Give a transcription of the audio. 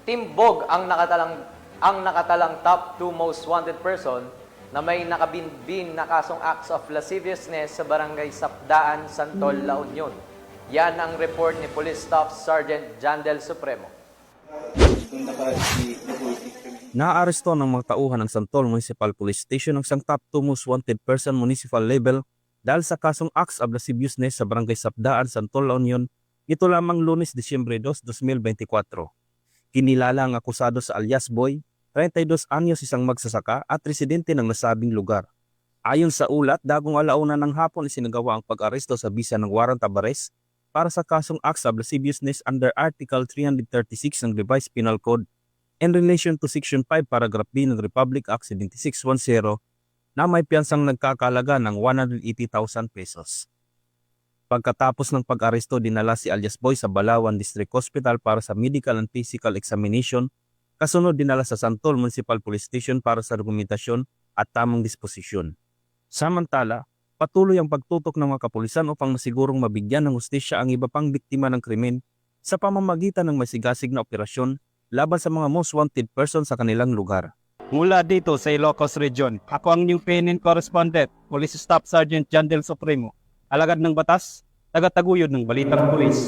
Timbog ang nakatalang top 2 most wanted person na may nakabinbin na kasong acts of lasciviousness sa barangay Sapdaan, Santol, La Union. Yan ang report ni Police Staff Sergeant Jandel Supremo. Naaresto ng mga tauhan ng Santol Municipal Police Station ang isang top 2 most wanted person municipal level dahil sa kasong acts of lasciviousness sa barangay Sapdaan, Santol, La Union, ito lamang Lunes, Disyembre 2, 2024. Kinilala ang akusado sa alias Boy, 32 anyos isang magsasaka at residente ng nasabing lugar. Ayon sa ulat, dagong alauna ng hapon isinagawa ang pag-aresto sa bisa ng warrant of arrest para sa kasong acts of lasciviousness under Article 336 ng Revised Penal Code in relation to Section 5 Paragraph B ng Republic Act 7610 na may piyansang nagkakalaga ng 180,000 pesos. Pagkatapos ng pag-aresto, dinala si alias Boy sa Balawan District Hospital para sa medical and physical examination. Kasunod dinala sa Santol Municipal Police Station para sa dokumentasyon at tamang disposisyon. Samantala, patuloy ang pagtutok ng mga kapulisan upang masigurong mabigyan ng hustisya ang iba pang biktima ng krimen sa pamamagitan ng masigasig na operasyon laban sa mga most wanted person sa kanilang lugar. Mula dito sa Ilocos Region, ako ang New PNN Correspondent, Police Staff Sergeant Jandel Supremo, alagad ng batas, tagataguyod ng Balitang Pulis.